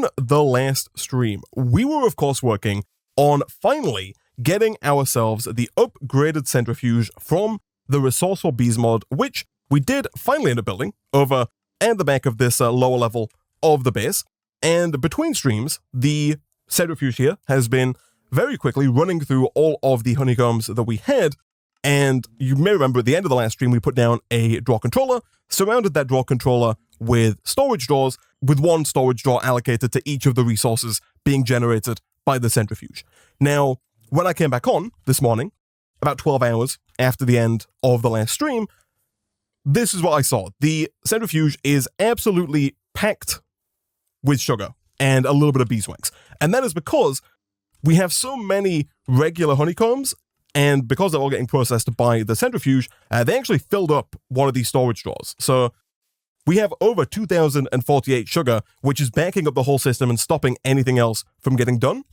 in the last stream, we were of course working on finally getting ourselves the upgraded Centrifuge from the Resourceful Bees mod, which we did finally end up building over at the back of this lower level of the base. And between streams, the Centrifuge here has been very quickly running through all of the honeycombs that we had. And you may remember at the end of the last stream, we put down a drawer controller, surrounded that drawer controller with storage drawers, with one storage drawer allocated to each of the resources being generated by the Centrifuge. Now, when I came back on this morning, about 12 hours after the end of the last stream, this is what I saw. The Centrifuge is absolutely packed with sugar and a little bit of beeswax. And that is because we have so many regular honeycombs, and because they're all getting processed by the Centrifuge, they actually filled up one of these storage drawers. So we have over 2,048 sugar, which is backing up the whole system and stopping anything else from getting done.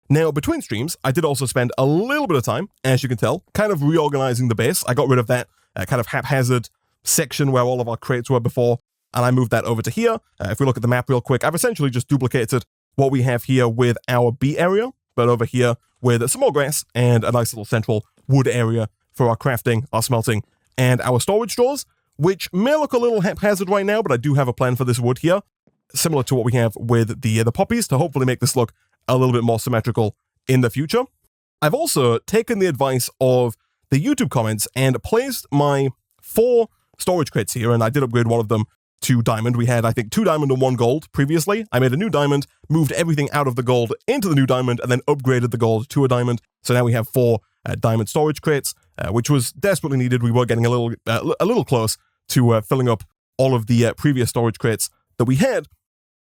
Now, between streams, I did also spend a little bit of time, as you can tell, kind of reorganizing the base. I got rid of that kind of haphazard section where all of our crates were before, and I moved that over to here. If we look at the map real quick, I've essentially just duplicated what we have here with our bee area, but over here with some more grass and a nice little central wood area for our crafting, our smelting, and our storage drawers, which may look a little haphazard right now, but I do have a plan for this wood here, similar to what we have with the poppies, to hopefully make this look a little bit more symmetrical in the future. I've also taken the advice of the YouTube comments and placed my 4 storage crates here, and I did upgrade one of them to diamond. We had, I think, 2 diamond and 1 gold previously. I made a new diamond, moved everything out of the gold into the new diamond, and then upgraded the gold to a diamond. So now we have 4 diamond storage crates, which was desperately needed. We were getting a little close to filling up all of the previous storage crates that we had.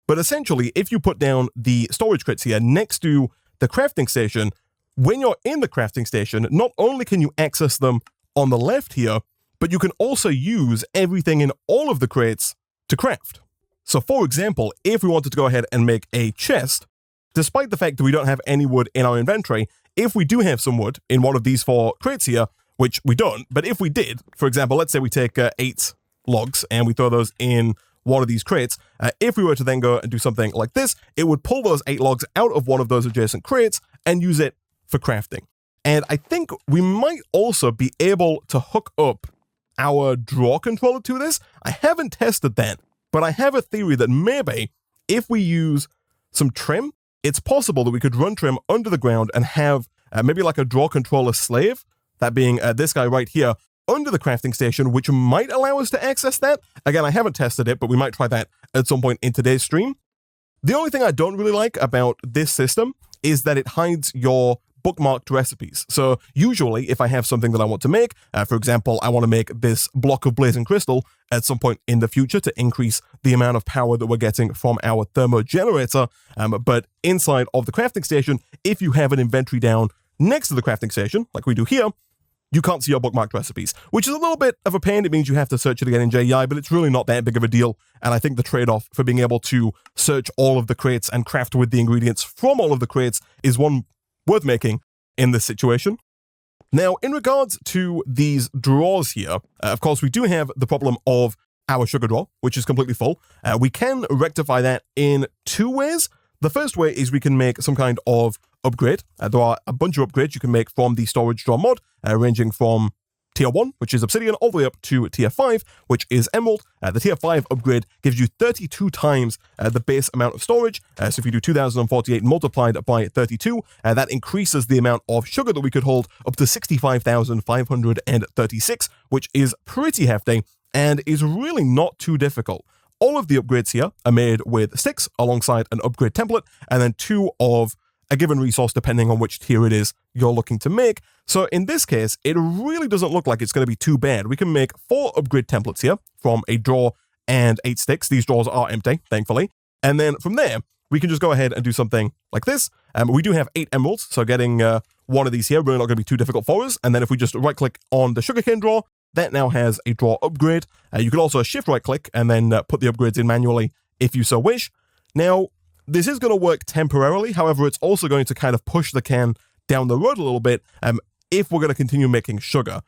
But essentially, if you put down the storage crates here next to the crafting station, when you're in the crafting station, not only can you access them on the left here, but you can also use everything in all of the crates to craft. So for example, if we wanted to go ahead and make a chest, despite the fact that we don't have any wood in our inventory, if we do have some wood in one of these 4 crates here, which we don't, but if we did, for example, let's say we take 8 logs and we throw those in one of these crates, if we were to then go and do something like this, it would pull those 8 logs out of one of those adjacent crates and use it for crafting. And I think we might also be able to hook up our drawer controller to this. I haven't tested that, but I have a theory that maybe if we use some trim, it's possible that we could run trim under the ground and have maybe like a drawer controller slave, that being this guy right here, under the crafting station, which might allow us to access that. Again, I haven't tested it, but we might try that at some point in today's stream. The only thing I don't really like about this system is that it hides your bookmarked recipes. So usually if I have something that I want to make, for example, I want to make this block of blazing crystal at some point in the future to increase the amount of power that we're getting from our thermo generator. But inside of the crafting station, if you have an inventory down next to the crafting station, like we do here, you can't see your bookmarked recipes, which is a little bit of a pain. It means you have to search it again in JEI, but it's really not that big of a deal. And I think the trade-off for being able to search all of the crates and craft with the ingredients from all of the crates is one worth making in this situation. Now, in regards to these drawers here, of course, we do have the problem of our sugar drawer, which is completely full. We can rectify that in 2 ways. The first way is we can make some kind of upgrade. There are a bunch of upgrades you can make from the storage drawer mod, ranging from tier 1, which is obsidian, all the way up to tier 5, which is emerald. The tier 5 upgrade gives you 32 times the base amount of storage. So if you do 2,048 multiplied by 32, that increases the amount of sugar that we could hold up to 65,536, which is pretty hefty and is really not too difficult. All of the upgrades here are made with sticks alongside an upgrade template, and then 2 of a given resource depending on which tier it is you're looking to make. So in this case, it really doesn't look like it's going to be too bad. We can make 4 upgrade templates here from a drawer and 8 sticks. These drawers are empty, thankfully. And then from there, we can just go ahead and do something like this. We do have 8 emeralds, so getting one of these here really not going to be too difficult for us. And then if we just right-click on the sugarcane drawer, that now has a drawer upgrade. You can also shift right-click and then put the upgrades in manually if you so wish. Now, this is going to work temporarily. However, it's also going to kind of push the can down the road a little bit if we're going to continue making sugar.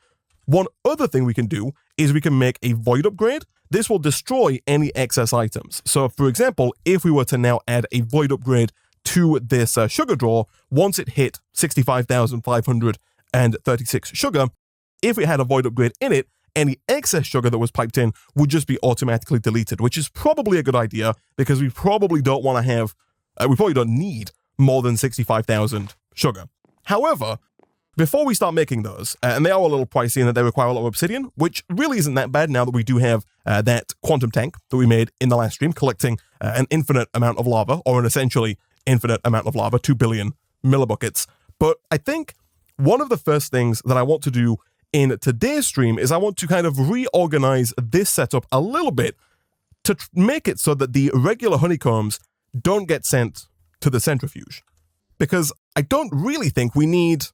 One other thing we can do is we can make a void upgrade. this will destroy any excess items. So for example, if we were to now add a void upgrade to this sugar drawer, once it hit 65,536 sugar, if it had a void upgrade in it, any excess sugar that was piped in would just be automatically deleted, which is probably a good idea because we probably don't want to have, we probably don't need more than 65,000 sugar. However, before we start making those, and they are a little pricey in that they require a lot of obsidian, which really isn't that bad now that we do have that quantum tank that we made in the last stream, collecting an infinite amount of lava, or an essentially infinite amount of lava, 2 billion millibuckets. But I think one of the first things that I want to do in today's stream is I want to kind of reorganize this setup a little bit to make it so that the regular honeycombs don't get sent to the centrifuge. Because I don't really think we need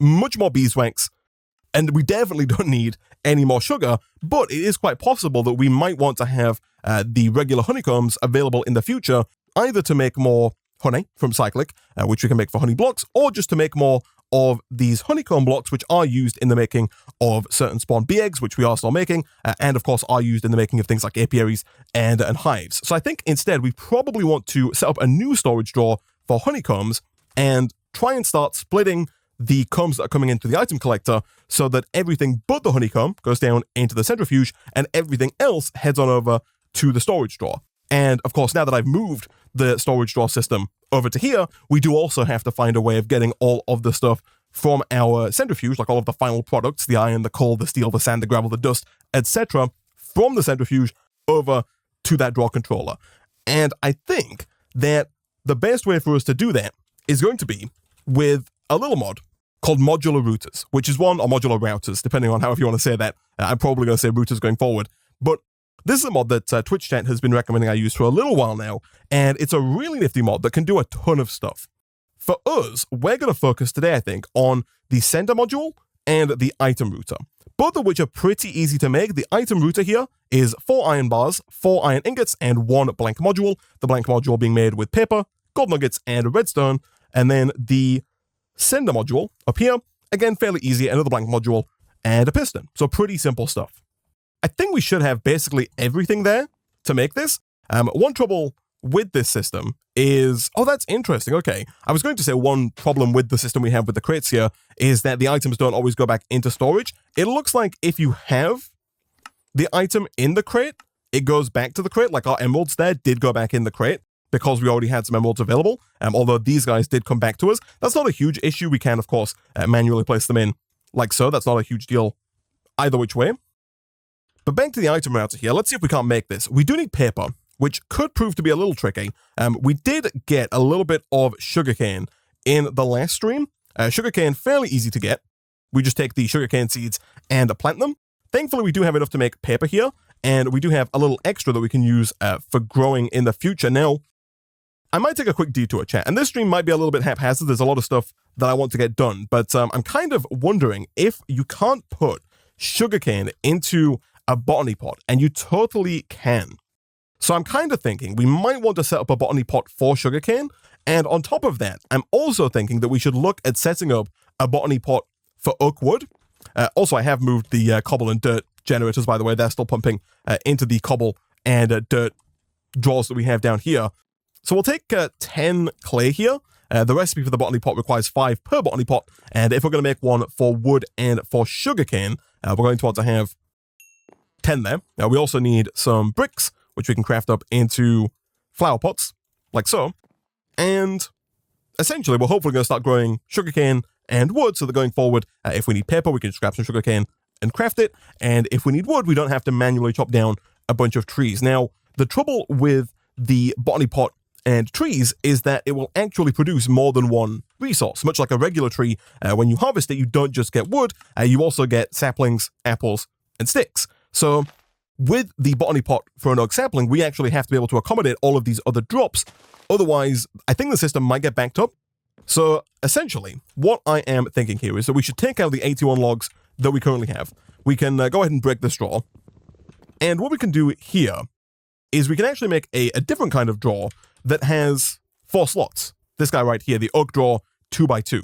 much more beeswax, and we definitely don't need any more sugar, but it is quite possible that we might want to have the regular honeycombs available in the future, either to make more honey from cyclic, which we can make for honey blocks, or just to make more of these honeycomb blocks, which are used in the making of certain spawn bee eggs, which we are still making, and of course are used in the making of things like apiaries and hives. So I think instead we probably want to set up a new storage drawer for honeycombs and try and start splitting the combs that are coming into the item collector so that everything but the honeycomb goes down into the centrifuge and everything else heads on over to the storage drawer. And of course, now that I've moved the storage drawer system over to here, we do also have to find a way of getting all of the stuff from our centrifuge, like all of the final products, the iron, the coal, the steel, the sand, the gravel, the dust, etc., from the centrifuge over to that drawer controller. And I think that the best way for us to do that is going to be with a little mod called Modular Routers, which is one, or Modular Routers, depending on however you want to say that. I'm probably going to say routers going forward. But this is a mod that Twitch chat has been recommending I use for a little while now, and it's a really nifty mod that can do a ton of stuff. For us, we're going to focus today, I think, on the sender module and the item router, both of which are pretty easy to make. The item router here is 4 iron bars, 4 iron ingots, and 1 blank module, the blank module being made with paper, gold nuggets, and redstone, and then the sender module up here, again, fairly easy, another blank module, and a piston. So pretty simple stuff. I think we should have basically everything there to make this. One trouble with this system is, oh, that's interesting. Okay. I was going to say one problem with the system we have with the crates here is that the items don't always go back into storage. It looks like if you have the item in the crate, it goes back to the crate. Like our emeralds there did go back in the crate because we already had some emeralds available. Although these guys did come back to us. That's not a huge issue. We can, of course, manually place them in like so. That's not a huge deal either which way. But back to the item router here. Let's see if we can't make this. We do need paper, which could prove to be a little tricky. We did get a little bit of sugarcane in the last stream. Sugarcane, fairly easy to get. We just take the sugarcane seeds and plant them. Thankfully, we do have enough to make paper here, and we do have a little extra that we can use for growing in the future. Now, I might take a quick detour, chat, and this stream might be a little bit haphazard. There's a lot of stuff that I want to get done, but I'm kind of wondering if you can't put sugarcane into a botany pot, and you totally can. So I'm kind of thinking we might want to set up a botany pot for sugarcane, and on top of that, I'm also thinking that we should look at setting up a botany pot for oak wood. Also, I have moved the cobble and dirt generators, by the way. They're still pumping into the cobble and dirt drawers that we have down here. So we'll take 10 clay here. The recipe for the botany pot requires 5 per botany pot, and if we're going to make one for wood and for sugarcane, we're going to want to have 10 there. Now we also need some bricks, which we can craft up into flower pots, like so. And essentially, we're hopefully going to start growing sugarcane and wood, so that going forward, if we need paper, we can just grab some sugarcane and craft it. And if we need wood, we don't have to manually chop down a bunch of trees. Now, the trouble with the botany pot and trees is that it will actually produce more than one resource. Much like a regular tree, when you harvest it, you don't just get wood, you also get saplings, apples, and sticks. So with the botany pot for an oak sapling, we actually have to be able to accommodate all of these other drops. Otherwise, I think the system might get backed up. So essentially, what I am thinking here is that we should take out the 81 logs that we currently have. We can go ahead and break this drawer. And what we can do here is we can actually make a different kind of drawer that has 4 slots. This guy right here, the oak drawer 2x2.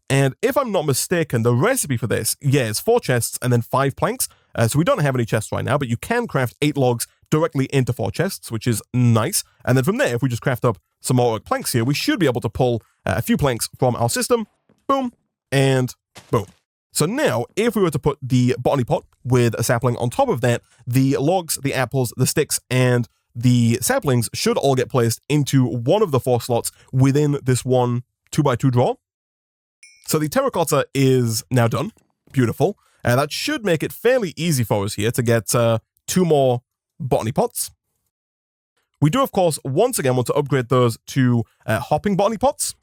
And if I'm not mistaken, the recipe for this, is 4 chests and then 5 planks. So we don't have any chests right now, but you can craft 8 logs directly into 4 chests, which is nice. And then from there, if we just craft up some more planks here, we should be able to pull a few planks from our system. Boom, and boom. So now, if we were to put the Botany Pot with a sapling on top of that, the logs, the apples, the sticks, and the saplings should all get placed into one of the 4 slots within this one 2x2 drawer. So the terracotta is now done. Beautiful. That should make it fairly easy for us here to get 2 more Botany Pots. We do, of course, once again want to upgrade those to hopping Botany Pots.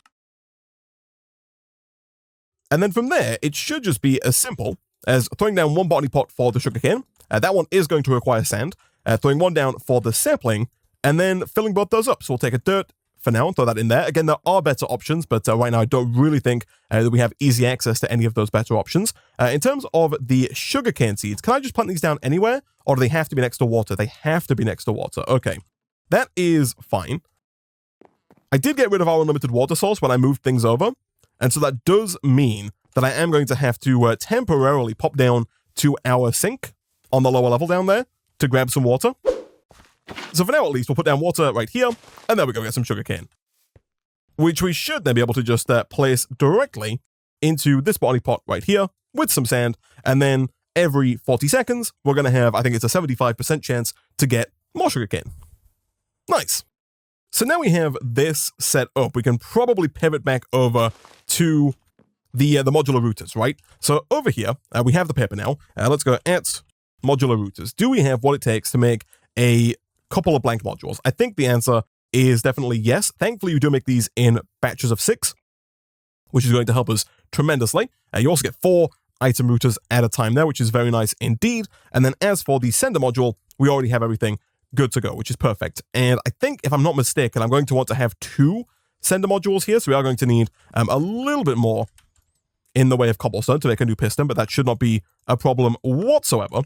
And then from there, it should just be as simple as throwing down 1 Botany Pot for the sugarcane. That one is going to require sand. Throwing 1 down for the sapling, and then filling both those up. So we'll take a dirt for now and throw that in there. Again, there are better options, but right now I don't really think that we have easy access to any of those better options. In terms of the sugarcane seeds, can I just plant these down anywhere, or do they have to be next to water? They have to be next to water. Okay, that is fine. I did get rid of our unlimited water source when I moved things over, and so that does mean that I am going to have to temporarily pop down to our sink on the lower level down there to grab some water. So for now, at least, we'll put down water right here, and there we go, get some sugarcane. Which we should then be able to just place directly into this Botany Pot right here with some sand, and then every 40 seconds, we're going to have, I think it's a 75% chance to get more sugarcane. Nice. So now we have this set up, we can probably pivot back over to the modular routers, right? So over here, we have the paper now. Let's go at modular routers. Do we have what it takes to make a couple of blank modules? I think the answer is definitely yes. Thankfully, you do make these in batches of 6, which is going to help us tremendously. You also get 4 item routers at a time there, which is very nice indeed. And then as for the sender module, we already have everything good to go, which is perfect. And I think, if I'm not mistaken, I'm going to want to have 2 sender modules here, so we are going to need a little bit more in the way of cobblestone to make a new piston, but that should not be a problem whatsoever.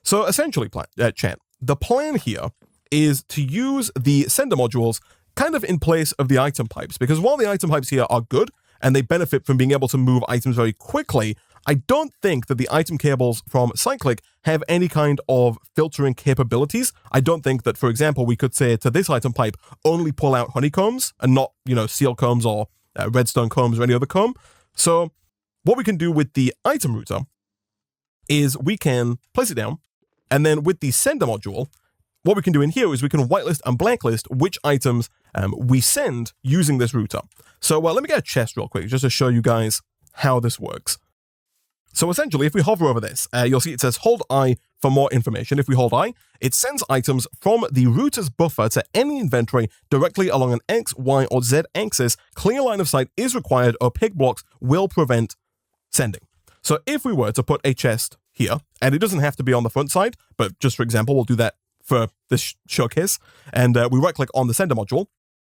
So essentially, chat, the plan here is to use the sender modules kind of in place of the item pipes, because while the item pipes here are good and they benefit from being able to move items very quickly, I don't think that the item cables from Cyclic have any kind of filtering capabilities. I don't think that, for example, we could say to this item pipe, only pull out honeycombs and not, seal combs or redstone combs or any other comb. So what we can do with the item router is we can place it down, and then with the sender module, what we can do in here is we can whitelist and blacklist which items we send using this router. So let me get a chest real quick just to show you guys how this works. So essentially, if we hover over this, you'll see it says hold I for more information. If we hold I, it sends items from the router's buffer to any inventory directly along an X, Y, or Z axis. Clear line of sight is required. Opaque blocks will prevent sending. So if we were to put a chest here, and it doesn't have to be on the front side, but just for example, we'll do that for this showcase, and we right-click on the sender module.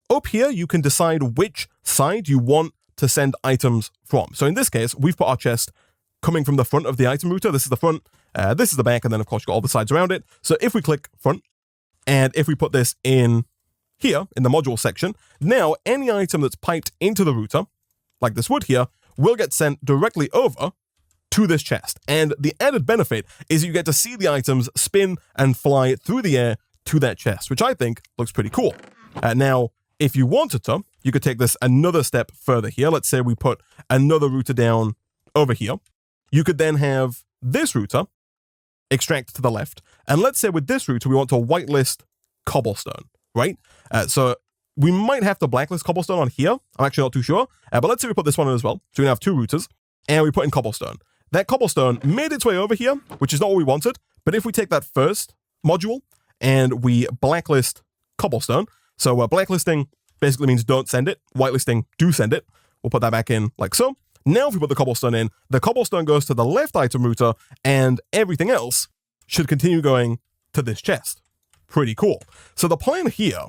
Up here, you can decide which side you want to send items from. So in this case, we've put our chest coming from the front of the item router. This is the front, this is the back, and then of course you've got all the sides around it. So if we click front, and if we put this in here, in the module section, now any item that's piped into the router, like this wood here, will get sent directly over to this chest. And the added benefit is you get to see the items spin and fly through the air to that chest, which I think looks pretty cool. Now, if you wanted to, you could take this another step further here. Let's say we put another router down over here. You could then have this router extract to the left. And let's say with this router, we want to whitelist cobblestone, right? So we might have to blacklist cobblestone on here. I'm actually not too sure. But let's say we put this one in as well. So we have 2 routers, and we put in cobblestone. That cobblestone made its way over here, which is not what we wanted. But if we take that first module and we blacklist cobblestone, so blacklisting basically means don't send it. Whitelisting, do send it. We'll put that back in like so. Now if we put the cobblestone goes to the left item router, and everything else should continue going to this chest. Pretty cool. So the plan here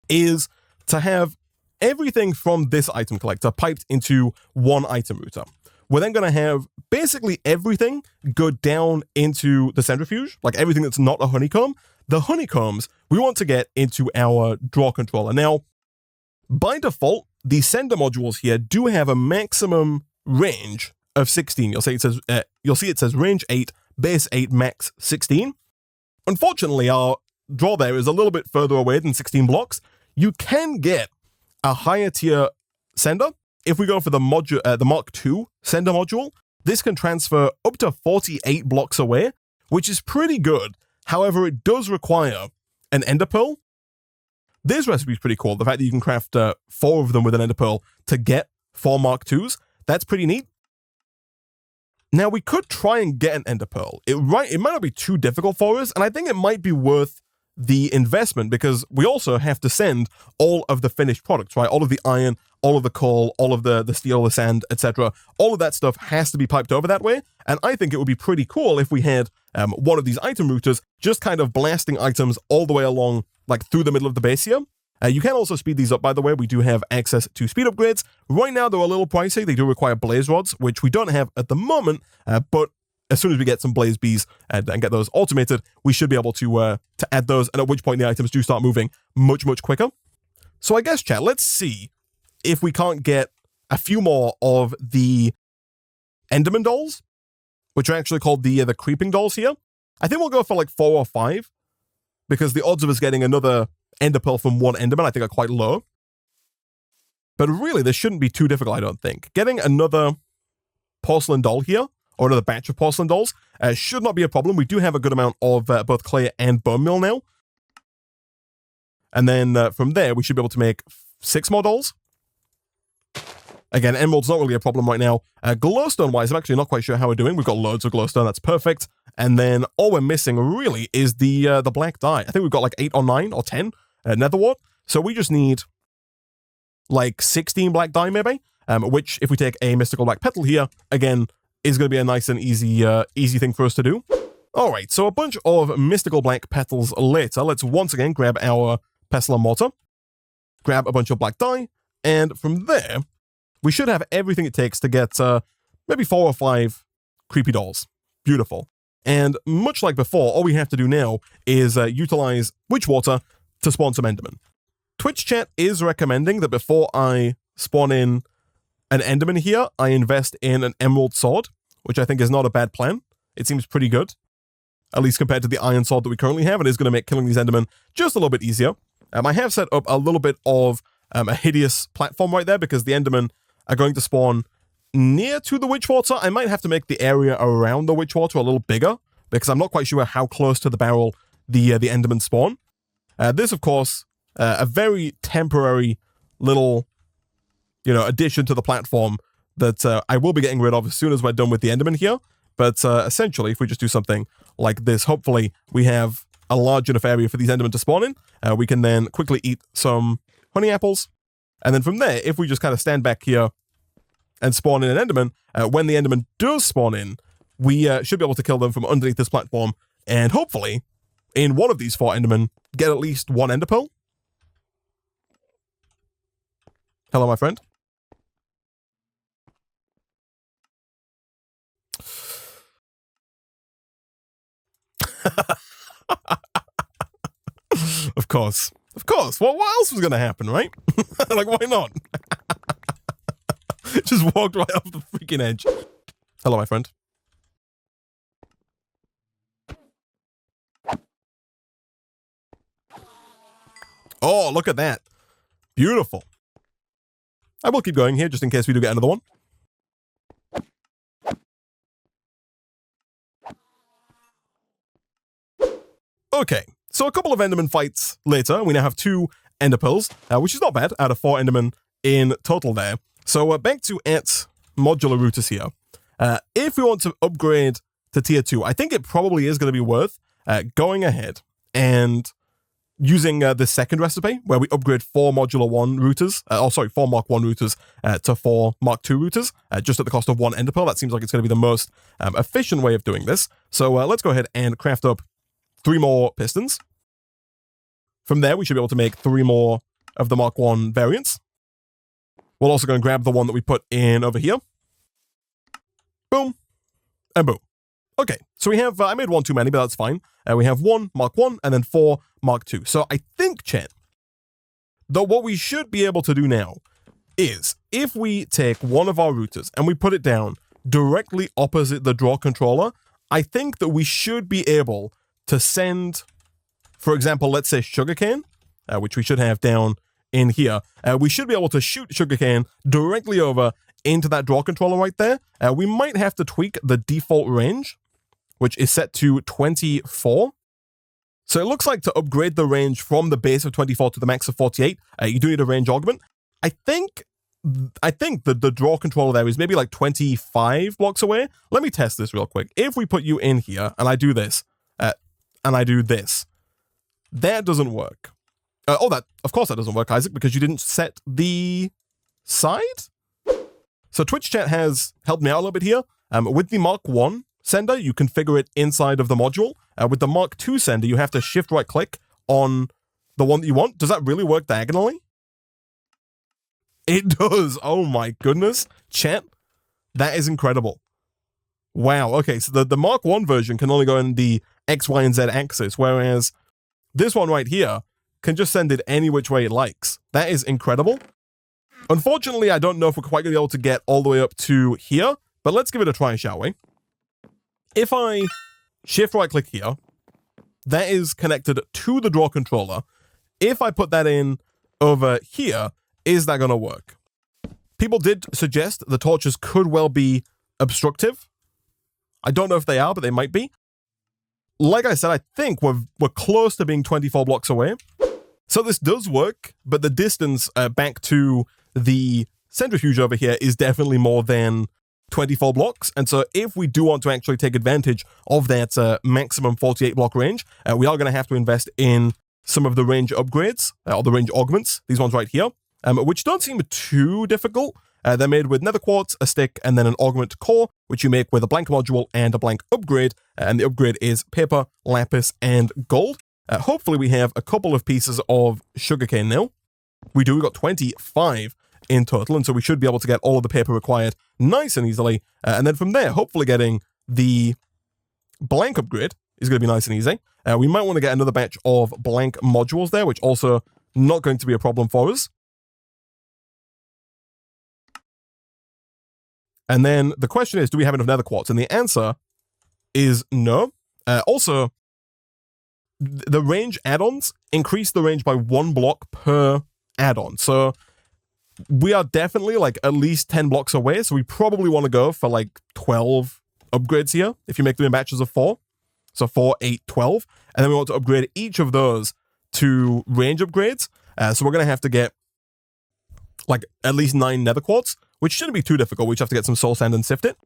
is to have everything from this item collector piped into one item router. We're then going to have basically everything go down into the centrifuge, like everything that's not a honeycomb. The honeycombs we want to get into our draw controller. Now, by default, the sender modules here do have a maximum range of 16. You'll see it says range 8, base 8, max 16. Unfortunately, our draw there is a little bit further away than 16 blocks. You can get a higher tier sender. If we go for the Mark II sender module, this can transfer up to 48 blocks away, which is pretty good. However, it does require an ender pearl. This recipe is pretty cool. The fact that you can craft 4 of them with an ender pearl to get 4 Mark IIs, that's pretty neat. Now, we could try and get an ender pearl. It might not be too difficult for us, and I think it might be worth the investment because we also have to send all of the finished products, right? All of the iron, all of the coal, all of the steel, the sand, etc. All of that stuff has to be piped over that way, and I think it would be pretty cool if we had one of these item routers just kind of blasting items all the way along, like through the middle of the base here. You can also speed these up, by the way. We do have access to speed upgrades. Right now, they're a little pricey. They do require blaze rods, which we don't have at the moment, but as soon as we get some blaze bees and get those automated, we should be able to add those, and at which point the items do start moving much, much quicker. So I guess, chat, let's see if we can't get a few more of the Enderman dolls, which are actually called the creeping dolls here. I think we'll go for like 4 or 5, because the odds of us getting another ender pearl from one Enderman I think are quite low. But really, this shouldn't be too difficult, I don't think. Getting another porcelain doll here, or another batch of porcelain dolls, should not be a problem. We do have a good amount of both clay and bone meal now. And then from there, we should be able to make 6 more dolls. Again, emerald's not really a problem right now. Glowstone-wise, I'm actually not quite sure how we're doing. We've got loads of glowstone, that's perfect. And then all we're missing really is the black dye. I think we've got like 8 or 9 or 10 nether wart. So we just need like 16 black dye maybe, which if we take a mystical black petal here, again, is going to be a nice and easy thing for us to do. All right, so a bunch of mystical black petals later. Let's once again grab our pestle and mortar, grab a bunch of black dye, and from there, we should have everything it takes to get maybe 4 or 5 creepy dolls. Beautiful. And much like before, all we have to do now is utilize witch water to spawn some endermen. Twitch chat is recommending that before I spawn in an enderman here, I invest in an emerald sword, which I think is not a bad plan. It seems pretty good, at least compared to the iron sword that we currently have, and is going to make killing these endermen just a little bit easier. I have set up a little bit of a hideous platform right there because the endermen are going to spawn near to the witch water. I might have to make the area around the witch water a little bigger because I'm not quite sure how close to the barrel the endermen spawn. This, of course, a very temporary little, addition to the platform that I will be getting rid of as soon as we're done with the enderman here. But essentially, if we just do something like this, hopefully we have a large enough area for these endermen to spawn in. We can then quickly eat some honey apples. And then from there, if we just kind of stand back here and spawn in an enderman, when the enderman does spawn in, we should be able to kill them from underneath this platform. And hopefully, in one of these 4 endermen, get at least 1 ender pearl. Hello, my friend. Of course. Of course. Well, what else was going to happen, right? Like, why not? Just walked right off the freaking edge. Hello, my friend. Oh, look at that. Beautiful. I will keep going here just in case we do get another one. Okay, so a couple of enderman fights later, we now have 2 ender pearls, which is not bad, out of 4 endermen in total there. So back to modular routers here. If we want to upgrade to tier 2, I think it probably is going to be worth going ahead and using the second recipe, where we upgrade 4 modular 1 routers, 4 Mark 1 routers to 4 Mark 2 routers, just at the cost of 1 ender pearl. That seems like it's going to be the most efficient way of doing this. So let's go ahead and craft up 3 more pistons. From there, we should be able to make 3 more of the Mark 1 variants. We'll also go and grab the one that we put in over here. Boom. And boom. Okay, so we have, I made 1 too many, but that's fine. We have 1 Mark 1 and then 4 Mark 2. So I think, chat, though what we should be able to do now is if we take one of our routers and we put it down directly opposite the draw controller, I think that we should be able to send, for example, let's say sugarcane, which we should have down in here. We should be able to shoot sugarcane directly over into that draw controller right there. We might have to tweak the default range, which is set to 24. So it looks like to upgrade the range from the base of 24 to the max of 48, you do need a range augment. I think the draw controller there is maybe like 25 blocks away. Let me test this real quick. If we put you in here and I do this, and I do this, that doesn't work. Of course that doesn't work, Isaac, because you didn't set the side? So Twitch chat has helped me out a little bit here. With the Mark 1 sender, you configure it inside of the module. With the Mark 2 sender, you have to shift right click on the one that you want. Does that really work diagonally? It does. Oh my goodness. Chat, that is incredible. Wow. Okay, so the Mark 1 version can only go in the X, Y, and Z axis, whereas this one right here can just send it any which way it likes. That is incredible. Unfortunately, I don't know if we're quite going to be able to get all the way up to here, but let's give it a try, shall we? If I shift right click here, that is connected to the draw controller. If I put that in over here, is that going to work? People did suggest the torches could well be obstructive. I don't know if they are, but they might be. Like I said, I think we're close to being 24 blocks away. So this does work, but the distance back to the centrifuge over here is definitely more than 24 blocks. And so if we do want to actually take advantage of that maximum 48 block range, we are going to have to invest in some of the range upgrades, or the range augments, these ones right here, which don't seem too difficult. They're made with nether quartz, a stick, and then an augment core, which you make with a blank module and a blank upgrade. And the upgrade is paper, lapis, and gold. Hopefully we have a couple of pieces of sugarcane now. We do, we've got 25 in total, and so we should be able to get all of the paper required nice and easily. And then from there, hopefully getting the blank upgrade is going to be nice and easy. We might want to get another batch of blank modules there, which also not going to be a problem for us. And then the question is, do we have enough nether quartz? And the answer is no. Also, the range add-ons increase the range by 1 block per add-on. So we are definitely like at least 10 blocks away. So we probably want to go for like 12 upgrades here if you make them in batches of 4. So 4, 8, 12. And then we want to upgrade each of those to range upgrades. So we're going to have to get like at least 9 nether quartz, which shouldn't be too difficult. We just have to get some soul sand and sift it.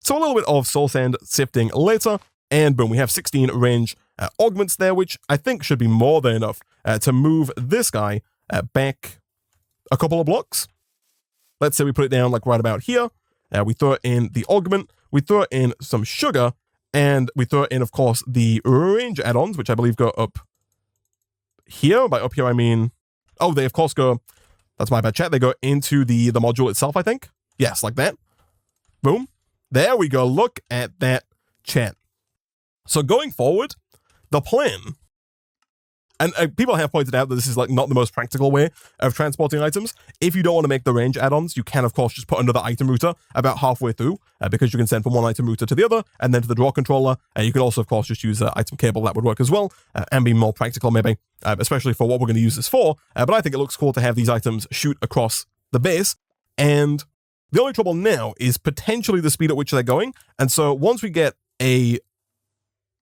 So a little bit of soul sand sifting later, and boom, we have 16 range augments there, which I think should be more than enough to move this guy back a couple of blocks. Let's say we put it down like right about here. We throw in the augment, we throw in some sugar, and we throw in, of course, the range add-ons, which I believe go up here. By up here, I mean, oh, they of course go, that's my bad chat, they go into the module itself, I think. Yes, like that. Boom. There we go. Look at that, chat. So going forward, the plan, and people have pointed out that this is like not the most practical way of transporting items. If you don't want to make the range add-ons, you can of course just put another item router about halfway through, because you can send from one item router to the other and then to the draw controller. You can also of course just use an item cable. That would work as well, and be more practical maybe, especially for what we're going to use this for. But I think it looks cool to have these items shoot across the base. And the only trouble now is potentially the speed at which they're going. And so once we get a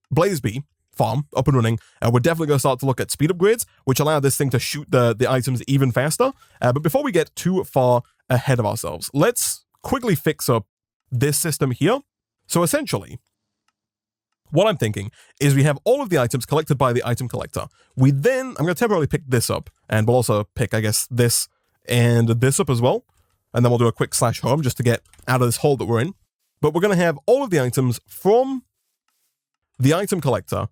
Blaze Bee farm up and running, we're definitely going to start to look at speed upgrades, which allow this thing to shoot the items even faster. But before we get too far ahead of ourselves, let's quickly fix up this system here. So essentially, what I'm thinking is we have all of the items collected by the item collector. I'm going to temporarily pick this up, and we'll also pick, I guess, this and this up as well. And then we'll do a quick /home just to get out of this hole that we're in. But we're going to have all of the items from the item collector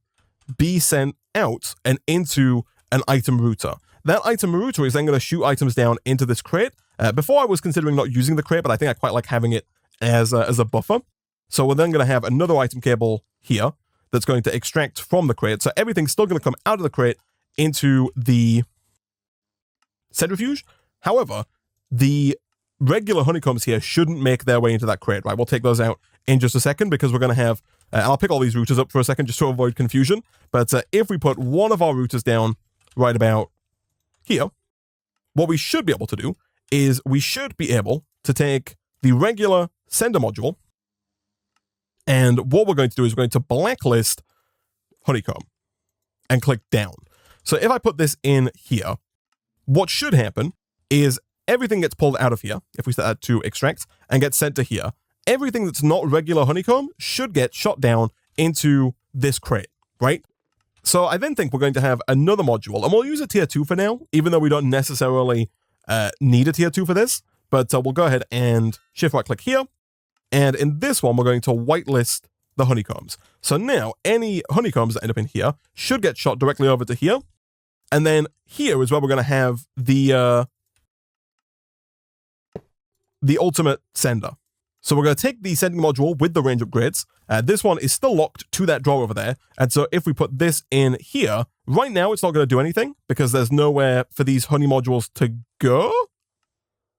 be sent out and into an item router. That item router is then going to shoot items down into this crate. Before I was considering not using the crate, but I think I quite like having it as a buffer. So we're then going to have another item cable here that's going to extract from the crate. So everything's still going to come out of the crate into the centrifuge. However, the regular honeycombs here shouldn't make their way into that crate, right? We'll take those out in just a second because we're going to have And I'll pick all these routers up for a second just to avoid confusion. But if we put one of our routers down right about here, what we should be able to do is we should be able to take the regular sender module, and what we're going to do is we're going to blacklist honeycomb and click down. So if I put this in here, what should happen is everything gets pulled out of here, if we set that to extract, and gets sent to here. Everything that's not regular honeycomb should get shot down into this crate, right? So I then think we're going to have another module, and we'll use a tier 2 for now, even though we don't necessarily need a tier 2 for this, but we'll go ahead and shift right click here. And in this one, we're going to whitelist the honeycombs. So now any honeycombs that end up in here should get shot directly over to here. And then here is where we're going to have the ultimate sender. So we're going to take the sending module with the range upgrades. This one is still locked to that drawer over there. And so if we put this in here, right now it's not going to do anything because there's nowhere for these honey modules to go.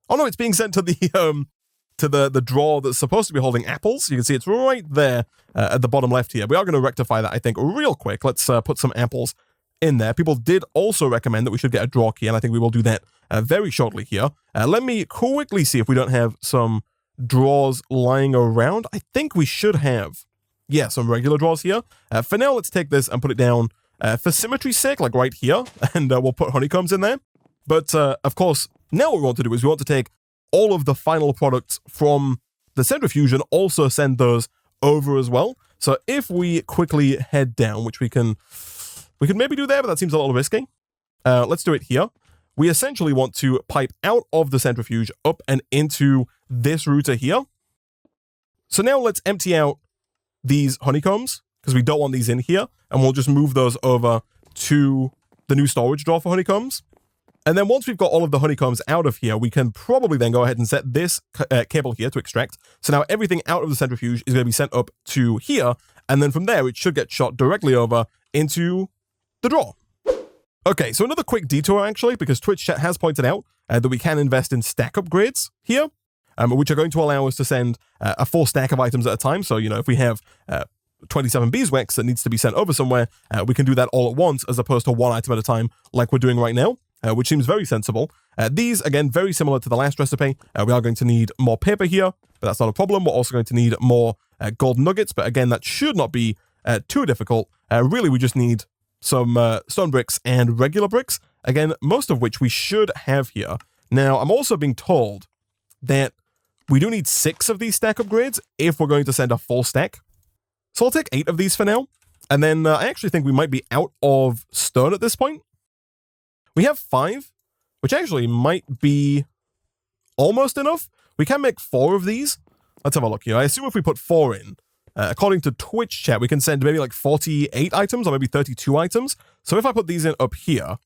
Oh no, it's being sent to the drawer that's supposed to be holding apples. You can see it's right there at the bottom left here. We are going to rectify that, I think, real quick. Let's put some apples in there. People did also recommend that we should get a drawer key, and I think we will do that very shortly here. Let me quickly see if we don't have some drawers lying around. I think we should have, yeah, some regular drawers here. For now, let's take this and put it down for symmetry's sake, like right here, and we'll put honeycombs in there. But of course, now what we want to do is we want to take all of the final products from the Centrifuge and also send those over as well. So if we quickly head down, which we can maybe do there, but that seems a little risky. Let's do it here. We essentially want to pipe out of the Centrifuge up and into this router here. So now let's empty out these honeycombs because we don't want these in here, and we'll just move those over to the new storage drawer for honeycombs. And then once we've got all of the honeycombs out of here, we can probably then go ahead and set this cable here to extract. So now everything out of the Centrifuge is going to be sent up to here, and then from there it should get shot directly over into the drawer. Okay, so another quick detour actually, because Twitch chat has pointed out that we can invest in stack upgrades here, which are going to allow us to send a full stack of items at a time. So, you know, if we have 27 beeswax that needs to be sent over somewhere, we can do that all at once as opposed to one item at a time like we're doing right now. Which seems very sensible. These, again, very similar to the last recipe. We are going to need more paper here, but that's not a problem. We're also going to need more gold nuggets, but again, that should not be too difficult. Really, we just need some stone bricks and regular bricks, again, most of which we should have here. Now, I'm also being told that we do need 6 of these stack upgrades if we're going to send a full stack. So I'll take 8 of these for now, and then I actually think we might be out of stone at this point. We have 5, which actually might be almost enough. We can make 4 of these. Let's have a look here. I assume if we put 4 in, according to Twitch chat, we can send maybe like 48 items or maybe 32 items. So if I put these in up here,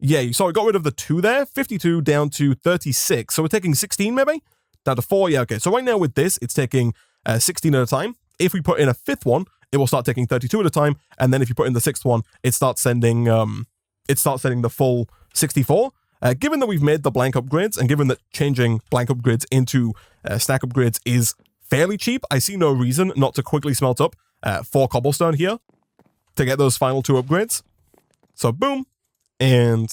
yeah, you saw it got rid of the 2 there, 52 down to 36. So we're taking 16 maybe? Down to 4, yeah, okay. So right now with this, it's taking 16 at a time. If we put in a 5th one, it will start taking 32 at a time, and then if you put in the 6th one, it starts sending the full 64. Given that we've made the blank upgrades, and given that changing blank upgrades into stack upgrades is fairly cheap, I see no reason not to quickly smelt up 4 cobblestone here to get those final 2 upgrades. So boom, and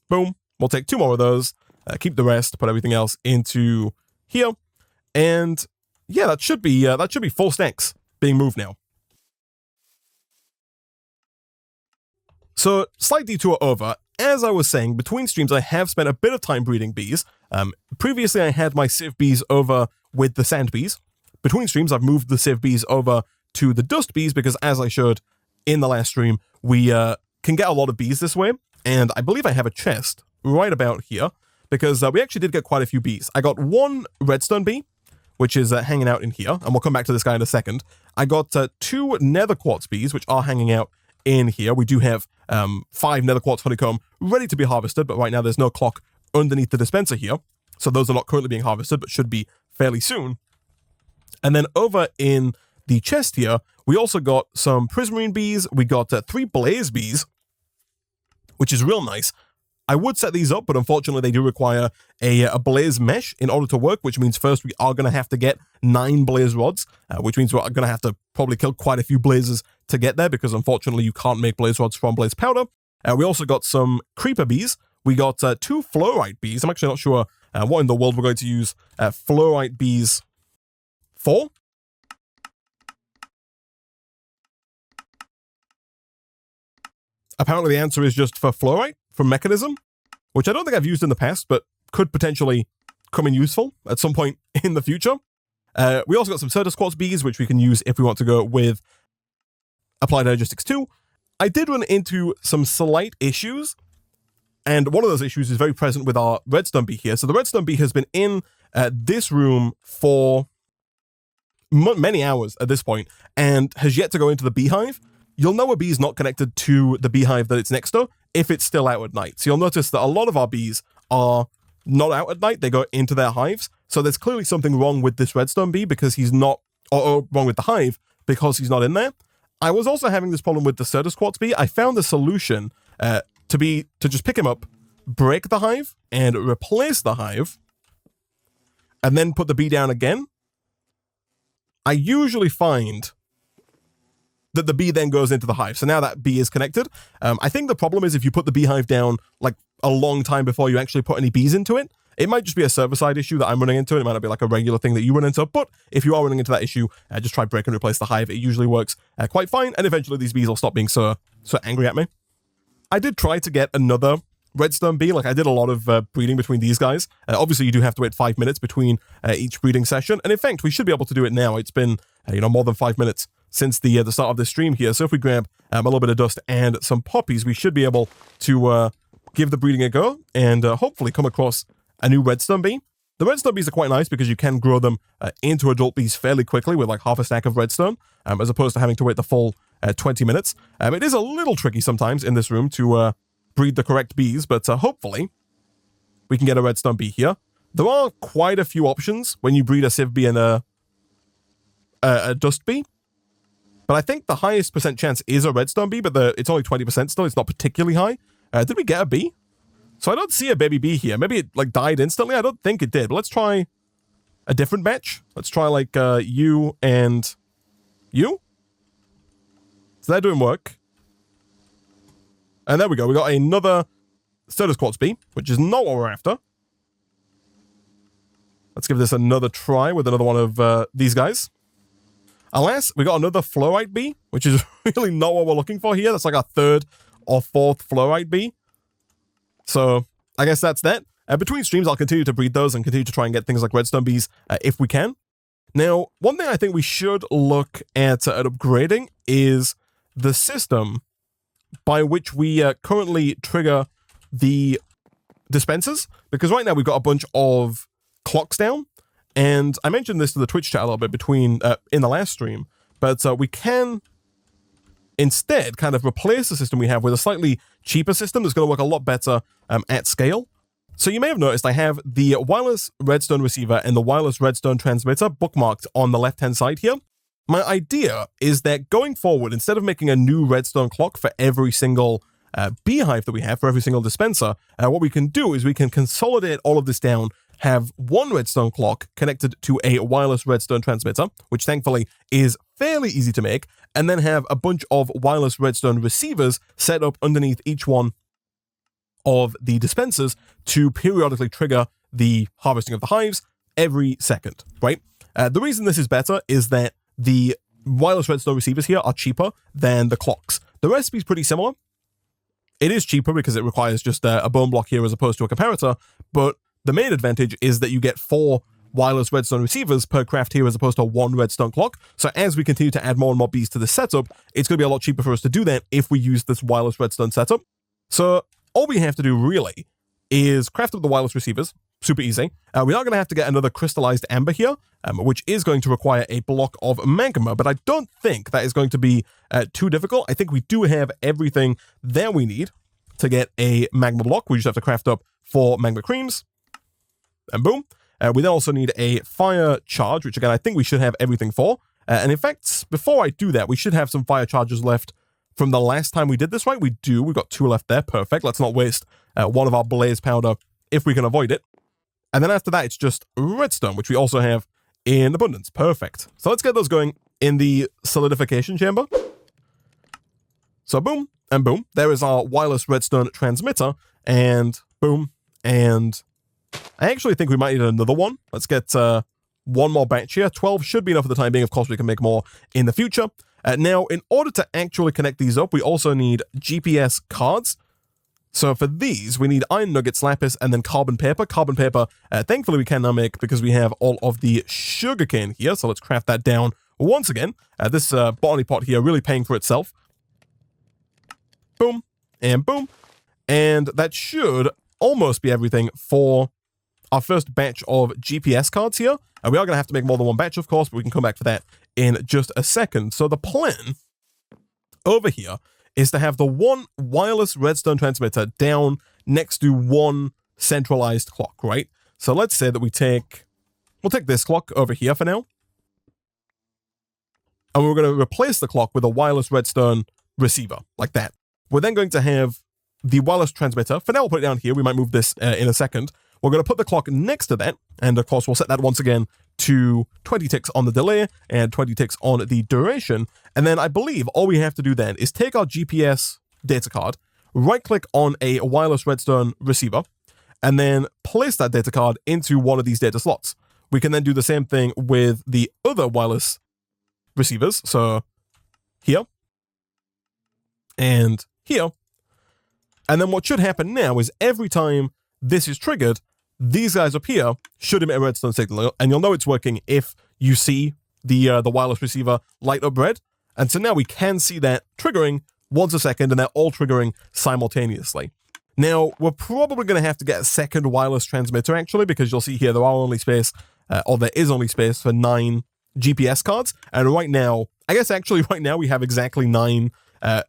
boom. We'll take 2 more of those, keep the rest, put everything else into here, and yeah, that should be full stacks being moved now. So, slight detour over. As I was saying, between streams, I have spent a bit of time breeding bees. Previously, I had my sieve bees over with the sand bees. Between streams, I've moved the sieve bees over to the dust bees because, as I showed in the last stream, we can get a lot of bees this way. And I believe I have a chest right about here because we actually did get quite a few bees. I got 1 redstone bee, which is hanging out in here, and we'll come back to this guy in a second. I got 2 nether quartz bees, which are hanging out in here. We do have 5 nether quartz honeycomb ready to be harvested, but right now there's no clock underneath the dispenser here, so those are not currently being harvested, but should be fairly soon. And then over in the chest here, we also got some prismarine bees. We got 3 blaze bees, which is real nice. I would set these up, but unfortunately they do require a blaze mesh in order to work, which means first we are going to have to get 9 blaze rods, which means we're going to have to probably kill quite a few blazes to get there, because unfortunately you can't make blaze rods from blaze powder. We also got some creeper bees. We got 2 fluorite bees. I'm actually not sure what in the world we're going to use fluorite bees for. Apparently the answer is just for fluorite from Mekanism, which I don't think I've used in the past, but could potentially come in useful at some point in the future. We also got some Certus Quartz bees, which we can use if we want to go with Applied Energistics 2. I did run into some slight issues, and one of those issues is very present with our redstone bee here. So the redstone bee has been in this room for many hours at this point, and has yet to go into the beehive. You'll know a bee is not connected to the beehive that it's next to if it's still out at night. So you'll notice that a lot of our bees are not out at night, they go into their hives. So there's clearly something wrong with this redstone bee because he's not, or wrong with the hive because he's not in there. I was also having this problem with the Certus Quartz bee. I found the solution to just pick him up, break the hive, and replace the hive, and then put the bee down again. I usually find that the bee then goes into the hive. So now that bee is connected. I think the problem is if you put the beehive down like a long time before you actually put any bees into it, it might just be a server-side issue that I'm running into. It might not be like a regular thing that you run into, but if you are running into that issue, just try break and replace the hive. It usually works quite fine, and eventually these bees will stop being so angry at me. I did try to get another redstone bee. Like I did a lot of breeding between these guys. Obviously, you do have to wait 5 minutes between each breeding session, and in fact, we should be able to do it now. It's been more than 5 minutes since the start of this stream here. So if we grab a little bit of dust and some poppies, we should be able to give the breeding a go and hopefully come across a new redstone bee. The redstone bees are quite nice because you can grow them into adult bees fairly quickly with like half a stack of redstone, as opposed to having to wait the full 20 minutes. It is a little tricky sometimes in this room to breed the correct bees, but hopefully we can get a redstone bee here. There are quite a few options when you breed a civ bee and a dust bee. But I think the highest percent chance is a redstone bee, but it's only 20% still. It's not particularly high. Did we get a bee? So I don't see a baby bee here. Maybe it like died instantly. I don't think it did. But let's try a different batch. Let's try like you and you. So they're doing work. And there we go. We got another Certus Quartz bee, which is not what we're after. Let's give this another try with another one of these guys. Alas, we got another fluorite bee, which is really not what we're looking for here. That's like our 3rd or 4th fluorite bee. So I guess that's that. Between streams, I'll continue to breed those and continue to try and get things like redstone bees if we can. Now, one thing I think we should look at upgrading is the system by which we currently trigger the dispensers. Because right now we've got a bunch of clocks down. And I mentioned this to the Twitch chat a little bit between in the last stream, but we can instead kind of replace the system we have with a slightly cheaper system that's going to work a lot better at scale. So you may have noticed I have the wireless redstone receiver and the wireless redstone transmitter bookmarked on the left-hand side here. My idea is that going forward, instead of making a new redstone clock for every single beehive that we have, for every single dispenser, what we can do is we can consolidate all of this down, have one redstone clock connected to a wireless redstone transmitter, which thankfully is fairly easy to make, and then have a bunch of wireless redstone receivers set up underneath each one of the dispensers to periodically trigger the harvesting of the hives every second, right? The reason this is better is that the wireless redstone receivers here are cheaper than the clocks. The recipe is pretty similar. It is cheaper because it requires just a bone block here as opposed to a comparator, but the main advantage is that you get 4 wireless redstone receivers per craft here as opposed to 1 redstone clock. So as we continue to add more and more bees to this setup, it's going to be a lot cheaper for us to do that if we use this wireless redstone setup. So all we have to do really is craft up the wireless receivers. Super easy. We are going to have to get another crystallized amber here, which is going to require a block of magma, but I don't think that is going to be too difficult. I think we do have everything that we need to get a magma block. We just have to craft up 4 magma creams. And boom. We then also need a fire charge, which again, I think we should have everything for. And in fact, before I do that, we should have some fire charges left from the last time we did this, right? We do. We've got 2 left there. Perfect. Let's not waste one of our blaze powder if we can avoid it. And then after that, it's just redstone, which we also have in abundance. Perfect. So let's get those going in the solidification chamber. So boom and boom. There is our wireless redstone transmitter. And boom. And I actually think we might need another one. Let's get one more batch here. 12 should be enough for the time being. Of course, we can make more in the future. Now, in order to actually connect these up, we also need GPS cards. So for these, we need iron nuggets, lapis, and then carbon paper. Carbon paper, thankfully, we can now make because we have all of the sugarcane here. So let's craft that down once again. This Botany Pot here really paying for itself. Boom, and boom. And that should almost be everything for our first batch of GPS cards here. And we are going to have to make more than one batch, of course, but we can come back for that in just a second. So the plan over here is to have the one wireless redstone transmitter down next to one centralized clock, right? So let's say that we'll take this clock over here for now. And we're going to replace the clock with a wireless redstone receiver, like that. We're then going to have the wireless transmitter. For now, we'll put it down here. We might move this in a second. We're going to put the clock next to that. And of course, we'll set that once again to 20 ticks on the delay and 20 ticks on the duration. And then I believe all we have to do then is take our GPS data card, right-click on a wireless redstone receiver, and then place that data card into one of these data slots. We can then do the same thing with the other wireless receivers. So here and here. And then what should happen now is every time this is triggered, these guys up here should emit a redstone signal, and you'll know it's working if you see the wireless receiver light up red. And so now we can see that triggering once a second, and they're all triggering simultaneously. Now, we're probably going to have to get a second wireless transmitter, actually, because you'll see here there is only space for 9 GPS cards. And right now, I guess actually right now we have exactly 9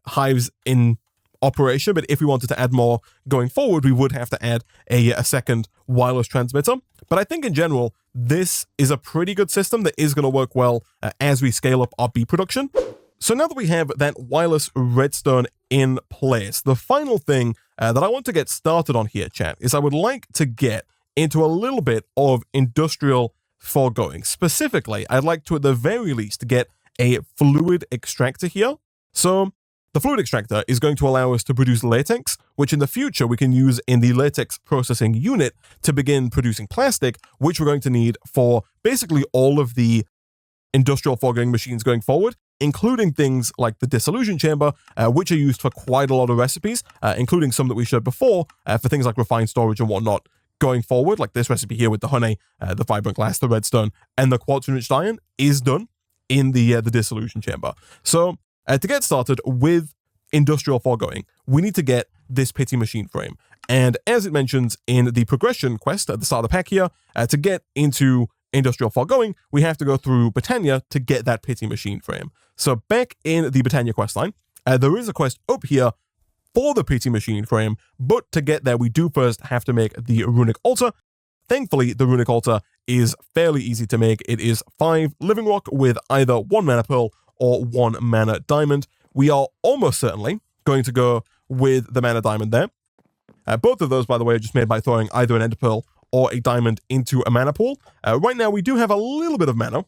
hives in operation, but if we wanted to add more going forward, we would have to add a second wireless transmitter. But I think in general, this is a pretty good system that is going to work well as we scale up our bee production. So now that we have that wireless redstone in place, the final thing that I want to get started on here, chat, is I would like to get into a little bit of industrial foregoing. Specifically, I'd like to, at the very least, get a fluid extractor here. So the fluid extractor is going to allow us to produce latex, which in the future we can use in the latex processing unit to begin producing plastic, which we're going to need for basically all of the industrial foregoing machines going forward, including things like the dissolution chamber, which are used for quite a lot of recipes, including some that we showed before for things like refined storage and whatnot going forward, like this recipe here with the honey, the vibrant glass, the redstone, and the quartz-enriched iron is done in the dissolution chamber. So to get started with industrial foregoing, we need to get this pity machine frame. And as it mentions in the progression quest at the start of the pack here, to get into industrial foregoing, we have to go through Botania to get that pity machine frame. So back in the Botania questline, there is a quest up here for the pity machine frame, but to get there, we do first have to make the Runic Altar. Thankfully, the Runic Altar is fairly easy to make. It is 5 living rock with either 1 mana pearl or 1 mana diamond. We are almost certainly going to go with the mana diamond there. Both of those, by the way, are just made by throwing either an ender pearl or a diamond into a mana pool. Right now, we do have a little bit of mana.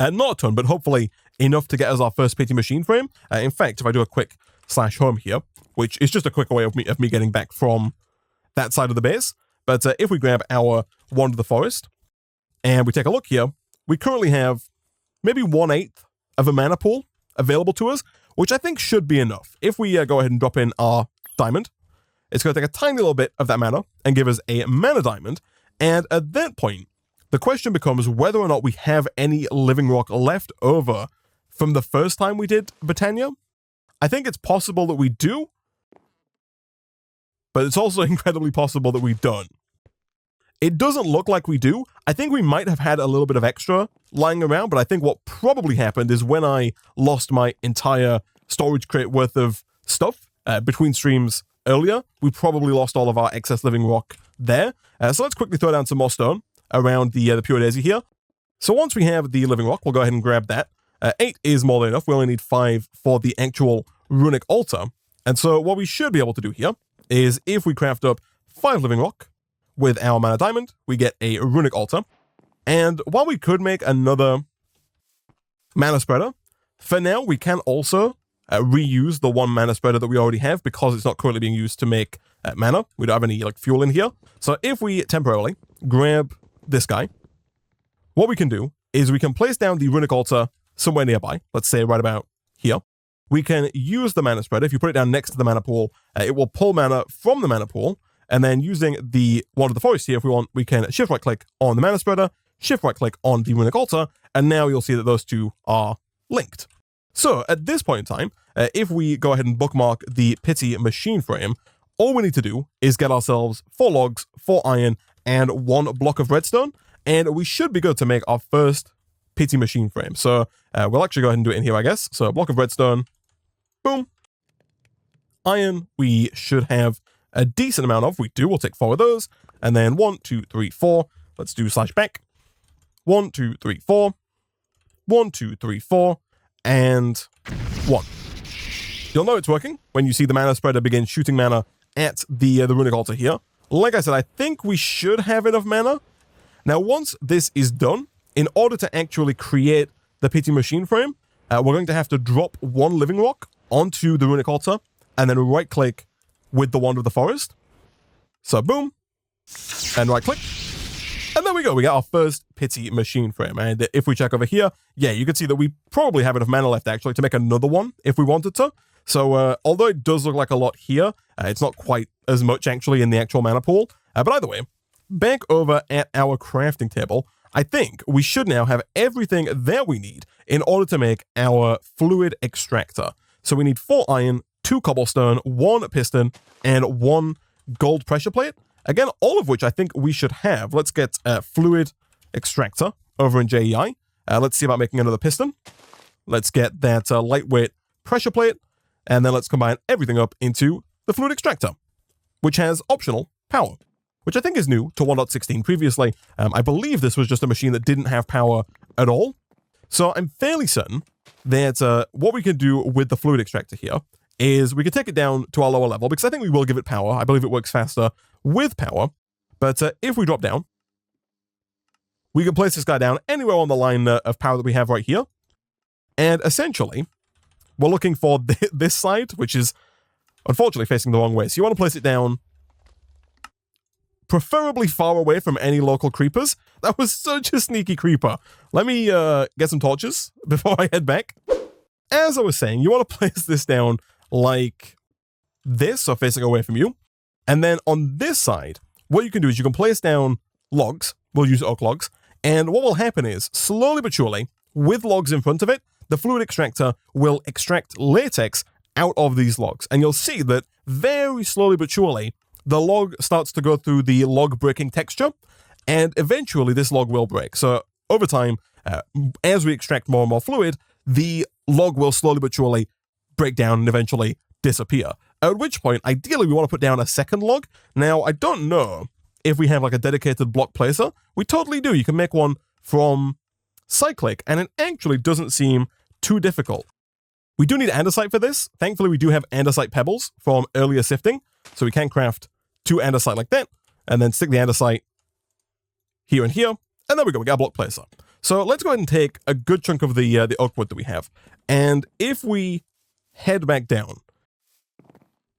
Not a ton, but hopefully enough to get us our first pity machine frame. In fact, if I do a quick /home here, which is just a quick way of me getting back from that side of the base. But if we grab our Wand of the Forest and we take a look here, we currently have maybe 1/8 of a mana pool available to us, which I think should be enough. If we go ahead and drop in our diamond, it's going to take a tiny little bit of that mana and give us a mana diamond. And at that point, the question becomes whether or not we have any living rock left over from the first time we did Botania. I think it's possible that we do, but it's also incredibly possible that we don't. It doesn't look like we do. I think we might have had a little bit of extra lying around, but I think what probably happened is when I lost my entire storage crate worth of stuff between streams earlier, we probably lost all of our excess living rock there. So let's quickly throw down some more stone around the pure daisy here. So once we have the living rock, we'll go ahead and grab that. 8 is more than enough. We only need 5 for the actual Runic Altar. And so what we should be able to do here is if we craft up 5 living rock with our mana diamond, we get a Runic Altar. And while we could make another mana spreader, for now we can also reuse the 1 mana spreader that we already have because it's not currently being used to make mana. We don't have any like fuel in here. So if we temporarily grab this guy, what we can do is we can place down the Runic Altar somewhere nearby. Let's say right about here. We can use the mana spreader. If you put it down next to the mana pool, it will pull mana from the mana pool. And then using the Wand of the Forest here, if we want, we can shift right click on the mana spreader, shift right click on the Runic Altar, and now you'll see that those two are linked. So at this point in time, if we go ahead and bookmark the Pity machine frame, all we need to do is get ourselves 4 logs, 4 iron, and 1 block of redstone, and we should be good to make our first Pity machine frame. So we'll actually go ahead and do it in here, I guess. So a block of redstone, boom. Iron, we should have a decent amount of. We do, we'll take 4 of those, and then 1, 2, 3, 4. Let's do /back. 1, 2, 3, 4. 1, 2, 3, 4, and 1. You'll know it's working when you see the mana spreader begin shooting mana at the Runic Altar here. Like I said, I think we should have enough mana. Now, once this is done, in order to actually create the Pity machine frame, we're going to have to drop 1 living rock onto the Runic Altar, and then right-click with the Wand of the Forest. So boom, and right-click. And there we go, we got our first Pity machine frame. And if we check over here, yeah, you can see that we probably have enough mana left actually to make another one if we wanted to. So although it does look like a lot here, it's not quite as much actually in the actual mana pool. But either way, back over at our crafting table, I think we should now have everything that we need in order to make our fluid extractor. So we need 4 iron, 2 cobblestone, 1 piston, and 1 gold pressure plate. Again, all of which I think we should have. Let's get fluid extractor over in JEI. Let's see about making another piston. Let's get that lightweight pressure plate. And then let's combine everything up into the fluid extractor, which has optional power, which I think is new to 1.16 previously. I believe this was just a machine that didn't have power at all. So I'm fairly certain that what we can do with the fluid extractor here is we can take it down to our lower level, because I think we will give it power. I believe it works faster with power. But if we drop down, we can place this guy down anywhere on the line of power that we have right here. And essentially, we're looking for this side, which is unfortunately facing the wrong way. So you want to place it down preferably far away from any local creepers. That was such a sneaky creeper. Let me get some torches before I head back. As I was saying, you want to place this down like this, so facing away from you. And then on this side, what you can do is you can place down logs. We'll use oak logs. And what will happen is, slowly but surely, with logs in front of it, the fluid extractor will extract latex out of these logs. And you'll see that very slowly but surely, the log starts to go through the log breaking texture. And eventually this log will break. So over time, as we extract more and more fluid, the log will slowly but surely break down and eventually disappear. At which point, ideally, we want to put down a second log. Now, I don't know if we have like a dedicated block placer. We totally do. You can make one from Cyclic, and it actually doesn't seem too difficult. We do need andesite for this. Thankfully, we do have andesite pebbles from earlier sifting, so we can craft 2 andesite like that, and then stick the andesite here and here, and there we go, we got a block placer. So let's go ahead and take a good chunk of the oak wood that we have, and if we head back down,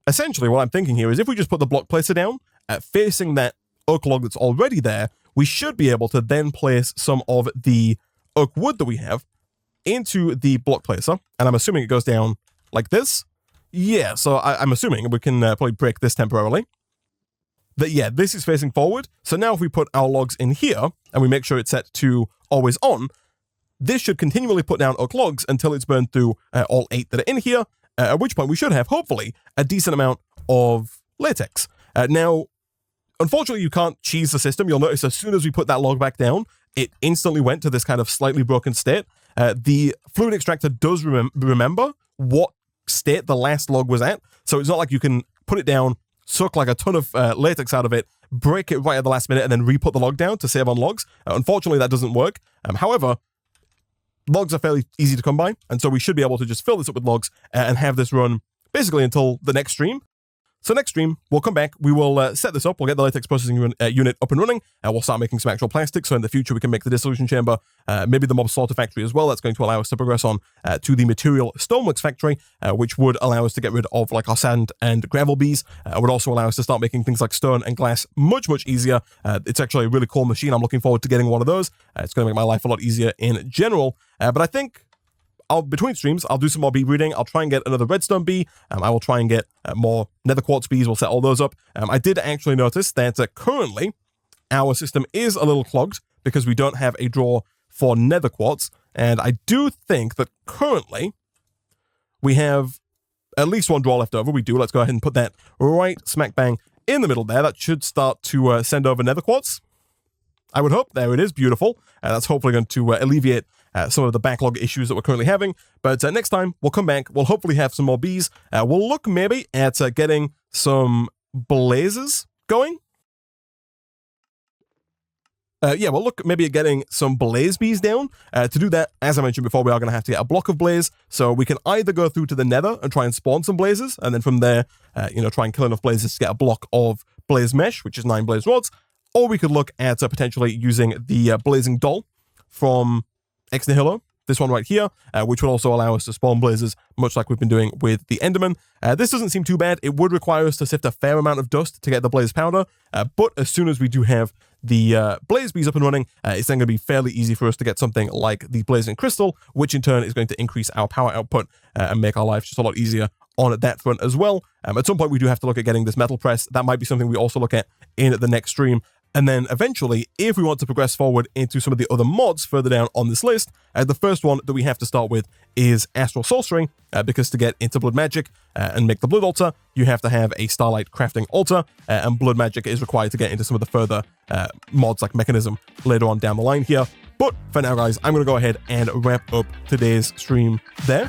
essentially what I'm thinking here is if we just put the block placer down, facing that oak log that's already there, we should be able to then place some of the oak wood that we have into the block placer, and I'm assuming it goes down like this. Yeah, so I'm assuming we can probably break this temporarily. But yeah, this is facing forward, so now if we put our logs in here, and we make sure it's set to always on, this should continually put down oak logs until it's burned through all 8 that are in here, at which point we should have, hopefully, a decent amount of latex. Now, unfortunately, you can't cheese the system. You'll notice as soon as we put that log back down, it instantly went to this kind of slightly broken state. The fluid extractor does remember what state the last log was at, so it's not like you can put it down, suck like a ton of latex out of it, break it right at the last minute, and then re-put the log down to save on logs. Unfortunately, that doesn't work. However, logs are fairly easy to come by, and so we should be able to just fill this up with logs and have this run basically until the next stream. So next stream, we'll come back, we will set this up, we'll get the latex processing unit up and running, and we'll start making some actual plastic, so in the future we can make the dissolution chamber, maybe the mob slaughter factory as well. That's going to allow us to progress on to the material stoneworks factory, which would allow us to get rid of like our sand and gravel bees. Would also allow us to start making things like stone and glass much easier. It's actually a really cool machine. I'm looking forward to getting one of those. It's going to make my life a lot easier in general, but I think between streams, I'll do some more bee breeding. I'll try and get another redstone bee. I will try and get more nether quartz bees. We'll set all those up. I did actually notice that currently our system is a little clogged because we don't have a drawer for nether quartz. And I do think that currently we have at least one drawer left over. We do. Let's go ahead and put that right smack bang in the middle there. That should start to send over nether quartz, I would hope. There it is. Beautiful. That's hopefully going to alleviate some of the backlog issues that we're currently having. But next time, we'll come back. We'll hopefully have some more bees. We'll look maybe at getting some blazes going. Yeah, we'll look maybe at getting some blaze bees down. To do that, as I mentioned before, we are going to have to get a block of blaze. So we can either go through to the nether and try and spawn some blazes, and then from there, try and kill enough blazes to get a block of blaze mesh, which is 9 blaze rods. Or we could look at potentially using the blazing doll from Nihilo, this one right here, which would also allow us to spawn blazes, much like we've been doing with the Enderman. This doesn't seem too bad. It would require us to sift a fair amount of dust to get the blaze powder, but as soon as we do have the blaze bees up and running, it's then going to be fairly easy for us to get something like the blazing crystal, which in turn is going to increase our power output and make our life just a lot easier on that front as well. At some point, we do have to look at getting this metal press. That might be something we also look at in the next stream. And then eventually, if we want to progress forward into some of the other mods further down on this list, the first one that we have to start with is Astral Sorcery, because to get into Blood Magic and make the Blood Altar, you have to have a Starlight Crafting Altar, and Blood Magic is required to get into some of the further mods like Mekanism later on down the line here. But for now, guys, I'm going to go ahead and wrap up today's stream there.